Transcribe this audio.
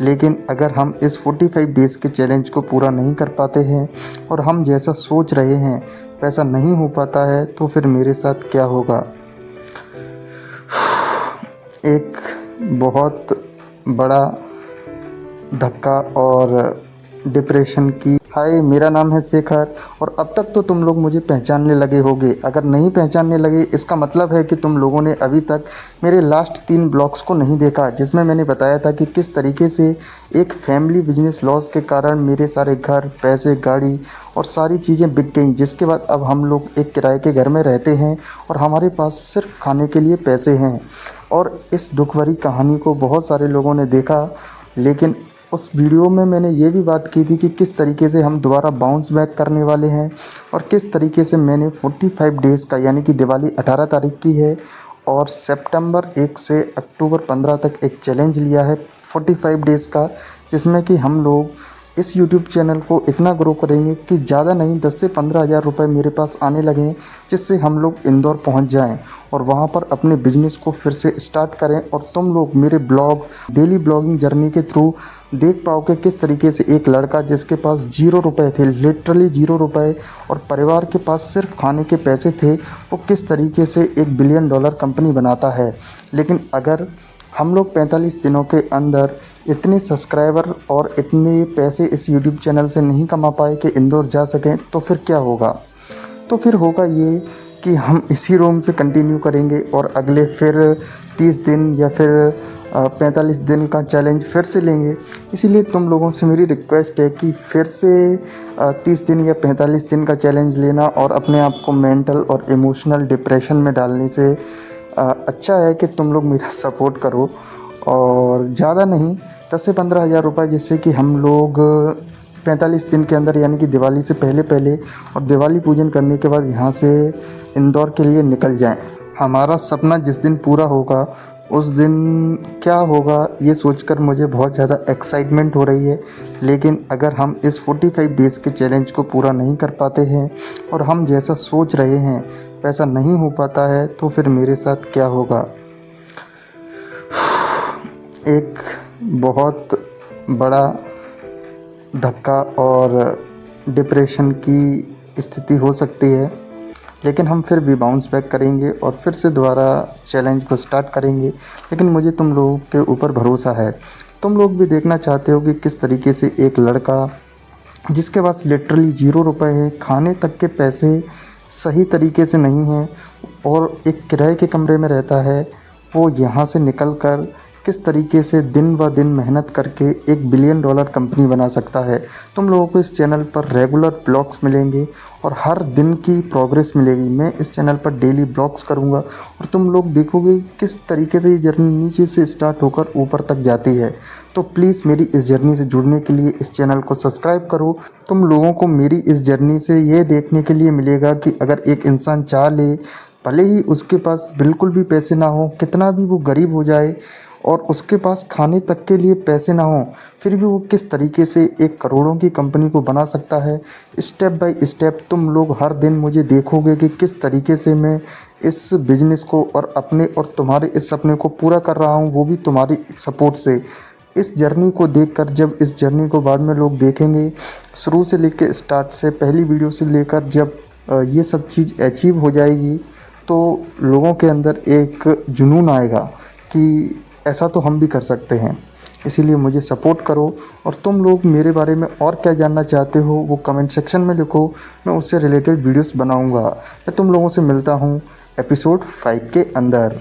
लेकिन अगर हम इस 45 डेज़ के चैलेंज को पूरा नहीं कर पाते हैं और हम जैसा सोच रहे हैं वैसा नहीं हो पाता है तो फिर मेरे साथ क्या होगा। एक बहुत बड़ा धक्का और डिप्रेशन की। हाय, मेरा नाम है शेखर और अब तक तो तुम लोग मुझे पहचानने लगे होगे। अगर नहीं पहचानने लगे इसका मतलब है कि तुम लोगों ने अभी तक मेरे लास्ट 3 ब्लॉग्स को नहीं देखा, जिसमें मैंने बताया था कि किस तरीके से एक फैमिली बिजनेस लॉस के कारण मेरे सारे घर, पैसे, गाड़ी और सारी चीज़ें बिक गई। जिसके बाद अब हम लोग एक किराए के घर में रहते हैं और हमारे पास सिर्फ खाने के लिए पैसे हैं। और इस दुख भरी कहानी को बहुत सारे लोगों ने देखा, लेकिन उस वीडियो में मैंने ये भी बात की थी कि किस तरीके से हम दोबारा बाउंस बैक करने वाले हैं और किस तरीके से मैंने 45 डेज़ का यानी कि दिवाली 18 तारीख की है और सितंबर 1 से अक्टूबर 15 तक एक चैलेंज लिया है 45 डेज़ का, जिसमें कि हम लोग इस YouTube चैनल को इतना ग्रो करेंगे कि ज़्यादा नहीं 10 से 15 हज़ार रुपये मेरे पास आने लगें, जिससे हम लोग इंदौर पहुंच जाएं और वहां पर अपने बिजनेस को फिर से स्टार्ट करें। और तुम लोग मेरे ब्लॉग, डेली ब्लॉगिंग जर्नी के थ्रू देख पाओगे किस तरीके से एक लड़का जिसके पास 0 रुपये थे, लिटरली 0 रुपये, और परिवार के पास सिर्फ खाने के पैसे थे, वो किस तरीके से $1 बिलियन कंपनी बनाता है। लेकिन अगर हम लोग 45 दिनों के अंदर इतने सब्सक्राइबर और इतने पैसे इस YouTube चैनल से नहीं कमा पाए कि इंदौर जा सकें, तो फिर क्या होगा। तो फिर होगा ये कि हम इसी रूम से कंटिन्यू करेंगे और अगले फिर 30 दिन या फिर 45 दिन का चैलेंज फिर से लेंगे। इसीलिए तुम लोगों से मेरी रिक्वेस्ट है कि फिर से 30 दिन या 45 दिन का चैलेंज लेना और अपने आप को मेंटल और इमोशनल डिप्रेशन में डालने से अच्छा है कि तुम लोग मेरा सपोर्ट करो। और ज़्यादा नहीं, 10 से 15 हज़ार रुपये, जिससे कि हम लोग 45 दिन के अंदर यानी कि दिवाली से पहले और दिवाली पूजन करने के बाद यहाँ से इंदौर के लिए निकल जाएं। हमारा सपना जिस दिन पूरा होगा उस दिन क्या होगा ये सोचकर मुझे बहुत ज़्यादा एक्साइटमेंट हो रही है। लेकिन अगर हम इस 45 डेज़ के चैलेंज को पूरा नहीं कर पाते हैं और हम जैसा सोच रहे हैं वैसा नहीं हो पाता है तो फिर मेरे साथ क्या होगा। एक बहुत बड़ा धक्का और डिप्रेशन की स्थिति हो सकती है, लेकिन हम फिर भी बाउंस बैक करेंगे और फिर से दोबारा चैलेंज को स्टार्ट करेंगे। लेकिन मुझे तुम लोगों के ऊपर भरोसा है। तुम लोग भी देखना चाहते हो कि किस तरीके से एक लड़का जिसके पास लिटरली 0 रुपये है, खाने तक के पैसे सही तरीके से नहीं हैं और एक किराए के कमरे में रहता है, वो यहाँ से निकल कर किस तरीके से दिन ब दिन मेहनत करके $1 बिलियन कंपनी बना सकता है। तुम लोगों को इस चैनल पर रेगुलर ब्लॉग्स मिलेंगे और हर दिन की प्रोग्रेस मिलेगी। मैं इस चैनल पर डेली ब्लॉग्स करूँगा और तुम लोग देखोगे किस तरीके से ये जर्नी नीचे से स्टार्ट होकर ऊपर तक जाती है। तो प्लीज़ मेरी इस जर्नी से जुड़ने के लिए इस चैनल को सब्सक्राइब करो। तुम लोगों को मेरी इस जर्नी से ये देखने के लिए मिलेगा कि अगर एक इंसान चाह ले, भले ही उसके पास बिल्कुल भी पैसे ना हो, कितना भी वो गरीब हो जाए और उसके पास खाने तक के लिए पैसे ना हो, फिर भी वो किस तरीके से एक करोड़ों की कंपनी को बना सकता है। स्टेप बाय स्टेप तुम लोग हर दिन मुझे देखोगे कि किस तरीके से मैं इस बिज़नेस को और अपने और तुम्हारे इस सपने को पूरा कर रहा हूँ, वो भी तुम्हारी सपोर्ट से। इस जर्नी को देखकर जब इस जर्नी को बाद में लोग देखेंगे, शुरू से लेकर स्टार्ट से पहली वीडियो से लेकर जब ये सब चीज़ अचीव हो जाएगी तो लोगों के अंदर एक जुनून आएगा कि ऐसा तो हम भी कर सकते हैं। इसीलिए मुझे सपोर्ट करो और तुम लोग मेरे बारे में और क्या जानना चाहते हो वो कमेंट सेक्शन में लिखो, मैं उससे रिलेटेड वीडियोस बनाऊंगा। मैं तुम लोगों से मिलता हूँ एपिसोड 5 के अंदर।